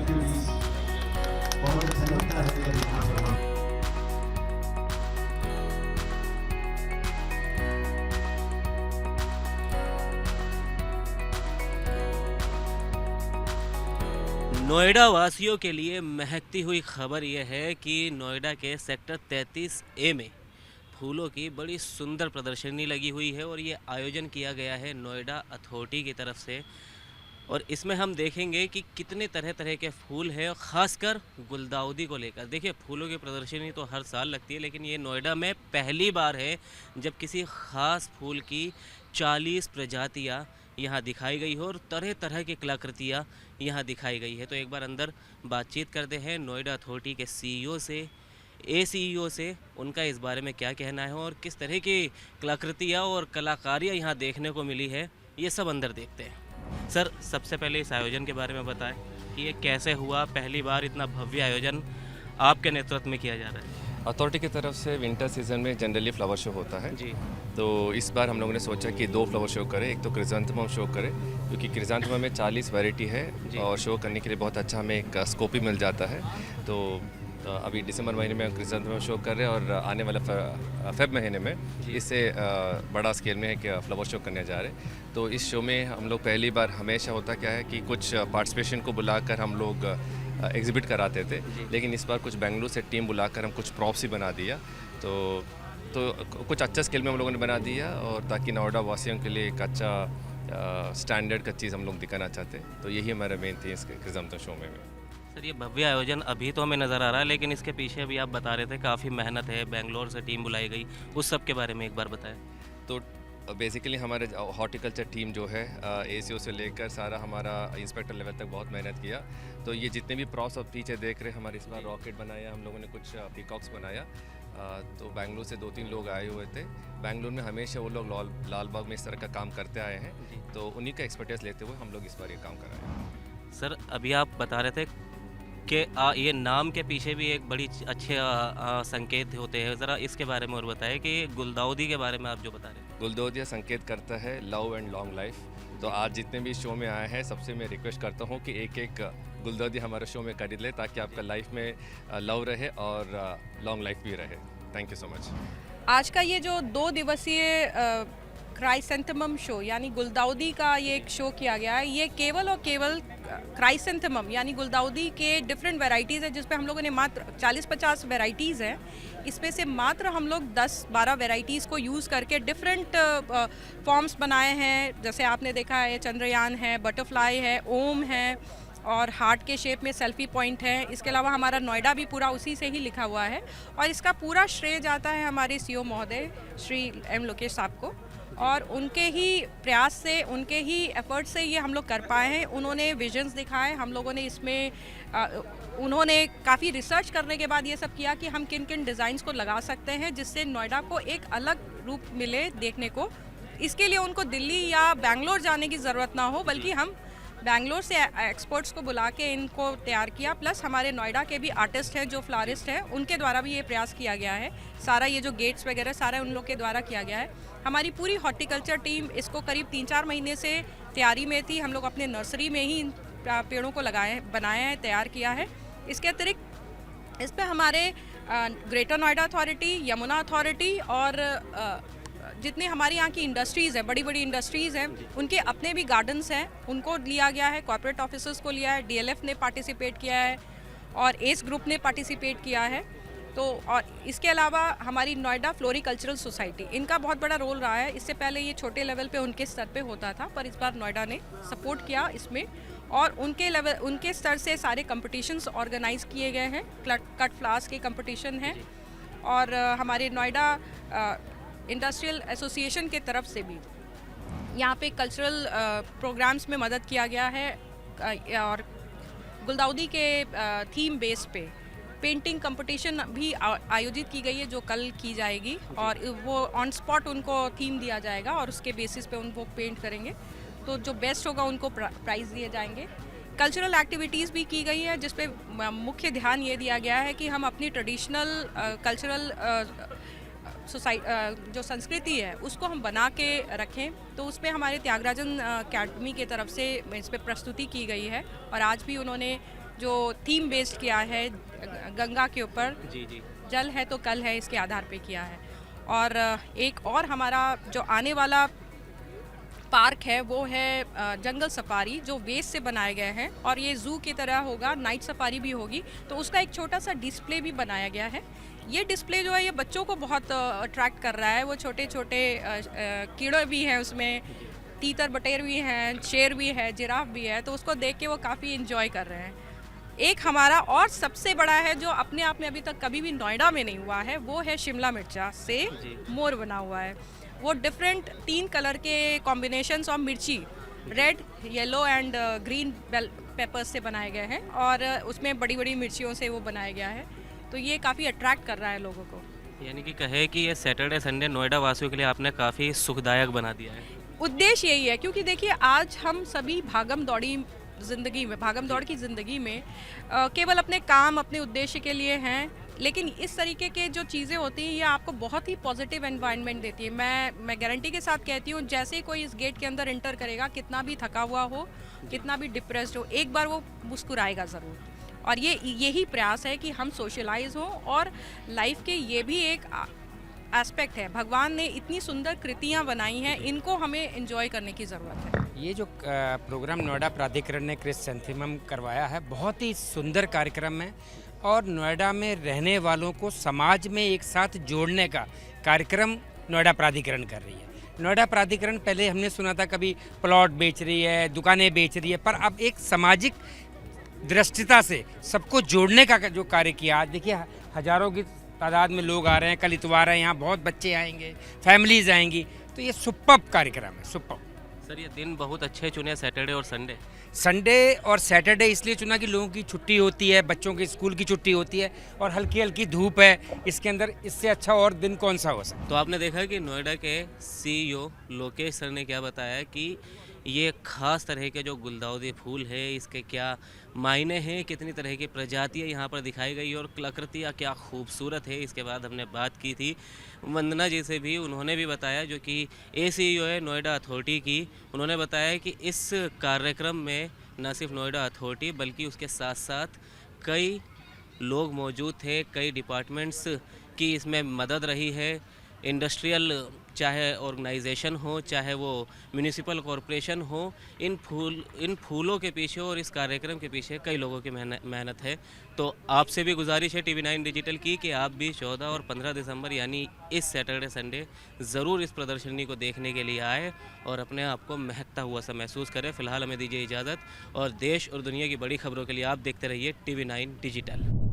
बहुत अच्छा लगता है जब यहाँ पर हम नोएडा वासियों के लिए महकती हुई खबर यह है कि नोएडा के सेक्टर 33A में फूलों की बड़ी सुंदर प्रदर्शनी लगी हुई है और ये आयोजन किया गया है नोएडा अथॉरिटी की तरफ से। और इसमें हम देखेंगे कि कितने तरह तरह के फूल हैं और ख़ासकर गुलदाउदी को लेकर। देखिए, फूलों की प्रदर्शनी तो हर साल लगती है, लेकिन ये नोएडा में पहली बार है जब किसी ख़ास फूल की 40 प्रजातियाँ यहाँ दिखाई गई हो और तरह तरह की कलाकृतियाँ यहाँ दिखाई गई है। तो एक बार अंदर बातचीत करते हैं नोएडा अथॉरिटी के सीईओ से, सीईओ से, उनका इस बारे में क्या कहना है और किस तरह की कलाकृतियाँ और कलाकारियाँ यहाँ देखने को मिली है, ये सब अंदर देखते हैं। सर, सबसे पहले इस आयोजन के बारे में बताएं कि ये कैसे हुआ, पहली बार इतना भव्य आयोजन आपके नेतृत्व में किया जा रहा है। अथॉरिटी की तरफ से विंटर सीजन में जनरली फ्लावर शो होता है जी। तो इस बार हम लोगों ने सोचा कि 2 फ्लावर शो करें। एक तो क्रिजांथेमम शो करें क्योंकि क्रिजांथेमम में 40 वैरायटी है और शो करने के लिए बहुत अच्छा हमें एक स्कोप भी मिल जाता है। तो अभी दिसंबर महीने में हम क्रिजांथेमम शो कर रहे हैं और आने वाला फेब महीने में इससे बड़ा स्केल में एक फ्लावर शो करने जा रहे हैं। तो इस शो में हम लोग पहली बार, हमेशा होता क्या है कि कुछ पार्टिसिपेशन को बुलाकर हम लोग एग्जिबिट कराते थे, लेकिन इस बार कुछ बेंगलुरु से टीम बुलाकर हम कुछ प्रॉप्स ही बना दिया। तो कुछ अच्छा स्केल में हम लोगों ने बना दिया और ताकि नोएडा वासियों के लिए एक अच्छा स्टैंडर्ड का चीज़ हम लोग दिखाना चाहते हैं। तो यही हमारा मेन थी इस क्रिजांथेमम शो में। सर, ये भव्य आयोजन अभी तो हमें नज़र आ रहा है, लेकिन इसके पीछे भी आप बता रहे थे काफ़ी मेहनत है, बेंगलोर से टीम बुलाई गई, उस सब के बारे में एक बार बताएं। तो बेसिकली हमारे हॉर्टिकल्चर टीम जो है एसीओ से लेकर सारा हमारा इंस्पेक्टर लेवल तक बहुत मेहनत किया। तो ये जितने भी प्रॉप्स आप पीछे देख रहे हैं, हमारे इस बार रॉकेट बनाया, हम लोगों ने कुछ पीकॉक्स बनाया। तो बेंगलुरु से 2-3 लोग आए हुए थे। बेंगलुरु में हमेशा वो लोग लाल बाग में इस तरह का काम करते आए हैं, तो उन्हीं का एक्सपर्टाइज लेते हुए हम लोग इस बार ये काम कर रहे हैं। सर, अभी आप बता रहे थे कि ये नाम के पीछे भी एक बड़ी अच्छे संकेत होते हैं। ज़रा इसके बारे में और बताएं कि गुलदाउदी के बारे में आप जो बता रहे हैं। गुलदाउदी संकेत करता है लव एंड लॉन्ग लाइफ। तो आज जितने भी शो में आए हैं, सबसे मैं रिक्वेस्ट करता हूँ कि एक गुलदाउदी हमारे शो में खरीद ले ताकि आपका लाइफ में लव रहे और लॉन्ग लाइफ भी रहे। Thank you so much. आज का ये जो 2 दिवसीय क्राइसेंथेमम शो यानी गुलदाउदी का ये एक शो किया गया है, ये केवल और केवल क्राइसेंथेमम यानी गुलदाउदी के डिफरेंट वैरायटीज़ है, जिसपे हम लोगों ने मात्र 40-50 वैरायटीज़ हैं। इसमें से मात्र हम लोग 10-12 वैरायटीज़ को यूज़ करके डिफरेंट फॉर्म्स बनाए हैं। जैसे आपने देखा है, चंद्रयान है, बटरफ्लाई है, ओम है और हार्ट के शेप में सेल्फी पॉइंट है। इसके अलावा हमारा नोएडा भी पूरा उसी से ही लिखा हुआ है और इसका पूरा श्रेय जाता है हमारे सीईओ महोदय श्री एम लोकेश साहब को। और उनके ही प्रयास से, उनके ही एफर्ट से ये हम लोग कर पाए हैं। उन्होंने विजन्स दिखाए, हम लोगों ने इसमें उन्होंने काफ़ी रिसर्च करने के बाद ये सब किया कि हम किन किन डिज़ाइंस को लगा सकते हैं जिससे नोएडा को एक अलग रूप मिले देखने को। इसके लिए उनको दिल्ली या बेंगलोर जाने की ज़रूरत ना हो, बल्कि हम बेंगलोर से एक्सपर्ट्स को बुला के इनको तैयार किया। प्लस हमारे नोएडा के भी आर्टिस्ट हैं जो फ्लारिस्ट हैं, उनके द्वारा भी ये प्रयास किया गया है। सारा ये जो गेट्स वगैरह सारा उन लोग के द्वारा किया गया है। हमारी पूरी हॉर्टिकल्चर टीम इसको करीब 3-4 महीने से तैयारी में थी। हम लोग अपने नर्सरी में ही इन पेड़ों को बनाया है, तैयार किया है। इसके अतिरिक्त इस पर हमारे greater Noida authority, Yamuna authority और जितने हमारे यहाँ की इंडस्ट्रीज़ हैं, बड़ी बड़ी इंडस्ट्रीज़ हैं, उनके अपने भी गार्डन्स हैं, उनको लिया गया है। कॉर्पोरेट ऑफिसर्स को लिया है, डीएलएफ ने पार्टिसिपेट किया है और एस ग्रुप ने पार्टिसिपेट किया है। तो और इसके अलावा हमारी नोएडा फ्लोरिकल्चरल सोसाइटी, इनका बहुत बड़ा रोल रहा है। इससे पहले ये छोटे लेवल पे उनके स्तर पे होता था, पर इस बार नोएडा ने सपोर्ट किया इसमें और उनके स्तर से सारे कंपटीशंस ऑर्गेनाइज किए गए हैं। कट फ्लावर्स के कंपटीशन हैं और हमारे नोएडा इंडस्ट्रियल एसोसिएशन के तरफ से भी यहाँ पे कल्चरल प्रोग्राम्स में मदद किया गया है और गुलदाउदी के थीम बेस पे पेंटिंग कंपटीशन भी आयोजित की गई है जो कल की जाएगी और वो ऑन स्पॉट उनको थीम दिया जाएगा और उसके बेसिस पे उनको पेंट करेंगे। तो जो बेस्ट होगा उनको प्राइज़ दिए जाएंगे। कल्चरल एक्टिविटीज़ भी की गई है जिसपे मुख्य ध्यान ये दिया गया है कि हम अपनी ट्रेडिशनल कल्चरल जो संस्कृति है उसको हम बना के रखें। तो उसमें हमारे त्यागराजन अकेडमी की तरफ से इस पर प्रस्तुति की गई है और आज भी उन्होंने जो थीम बेस्ड किया है गंगा के ऊपर, जी जी। जल है तो कल है, इसके आधार पे किया है। और एक और हमारा जो आने वाला पार्क है वो है जंगल सफारी, जो वेस्ट से बनाए गए हैं, और ये जू की तरह होगा, नाइट सफारी भी होगी, तो उसका एक छोटा सा डिस्प्ले भी बनाया गया है। ये डिस्प्ले जो है ये बच्चों को बहुत अट्रैक्ट कर रहा है। वो छोटे छोटे कीड़े भी हैं उसमें, तीतर बटेर भी हैं, शेर भी है, जिराफ भी है, तो उसको देख के वो काफ़ी इन्जॉय कर रहे हैं। एक हमारा और सबसे बड़ा है जो अपने आप में अभी तक कभी भी नोएडा में नहीं हुआ है, वो है शिमला मिर्चा से मोर बना हुआ है। वो डिफरेंट 3 कलर के कॉम्बिनेशंस ऑफ मिर्ची, red, yellow and green bell peppers से बनाए गए हैं, और उसमें बड़ी बड़ी मिर्चियों से वो बनाया गया है। तो ये काफ़ी अट्रैक्ट कर रहा है लोगों को। यानी कि कहे कि ये सैटरडे संडे नोएडा वासियों के लिए आपने काफ़ी सुखदायक बना दिया है। उद्देश्य यही है, क्योंकि देखिए आज हम सभी भागम दौड़ी की ज़िंदगी में केवल अपने काम, अपने उद्देश्य के लिए हैं, लेकिन इस तरीके के जो चीज़ें होती हैं ये आपको बहुत ही पॉजिटिव एनवायरनमेंट देती है। मैं गारंटी के साथ कहती हूँ, जैसे ही कोई इस गेट के अंदर एंटर करेगा, कितना भी थका हुआ हो, कितना भी डिप्रेस्ड हो, एक बार वो मुस्कुराएगा ज़रूर। और यही प्रयास है कि हम सोशलाइज हों, और लाइफ के ये भी एक एस्पेक्ट है। भगवान ने इतनी सुंदर कृतियाँ बनाई हैं, इनको हमें एंजॉय करने की ज़रूरत है। ये जो प्रोग्राम नोएडा प्राधिकरण ने क्रिसैंथेमम करवाया है, बहुत ही सुंदर कार्यक्रम है, और नोएडा में रहने वालों को समाज में एक साथ जोड़ने का कार्यक्रम नोएडा प्राधिकरण कर रही है। नोएडा प्राधिकरण पहले हमने सुना था कभी प्लॉट बेच रही है, दुकानें बेच रही है, पर अब एक सामाजिक दृष्टिता से सबको जोड़ने का जो कार्य किया। आज देखिए हजारों की तादाद में लोग आ रहे हैं, कल इतवार है, यहाँ बहुत बच्चे आएंगे, फैमिलीज आएंगी, तो ये सुपर्ब कार्यक्रम है, सुपर्ब। सर ये दिन बहुत अच्छे चुने, सैटरडे और संडे। संडे और सैटरडे इसलिए चुना कि लोगों की छुट्टी होती है, बच्चों के स्कूल की छुट्टी होती है, और हल्की हल्की धूप है इसके अंदर, इससे अच्छा और दिन कौन सा हो सकता। तो आपने देखा कि नोएडा के सीईओ लोकेश सर ने क्या बताया कि ये खास तरह के जो गुलदाउदी फूल है, इसके क्या मायने हैं, कितनी तरह की प्रजातियाँ यहाँ पर दिखाई गई और कलाकृतियाँ क्या खूबसूरत है। इसके बाद हमने बात की थी वंदना जी से भी, उन्होंने भी बताया, जो कि सीईओ है नोएडा अथॉरिटी की। उन्होंने बताया कि इस कार्यक्रम में न सिर्फ नोएडा अथॉरिटी बल्कि उसके साथ साथ कई लोग मौजूद थे, कई डिपार्टमेंट्स की इसमें मदद रही है। इंडस्ट्रियल चाहे ऑर्गेनाइजेशन हो, चाहे वो म्यूनिसिपल कॉरपोरेशन हो, इन फूलों के पीछे और इस कार्यक्रम के पीछे कई लोगों की मेहनत है। तो आपसे भी गुजारिश है TV9 डिजिटल की कि आप भी 14 और 15 दिसंबर यानी इस सैटरडे संडे ज़रूर इस प्रदर्शनी को देखने के लिए आए और अपने आप को महकता हुआ सा महसूस करें। फ़िलहाल हमें दीजिए इजाज़त, और देश और दुनिया की बड़ी खबरों के लिए आप देखते रहिए TV9 डिजिटल।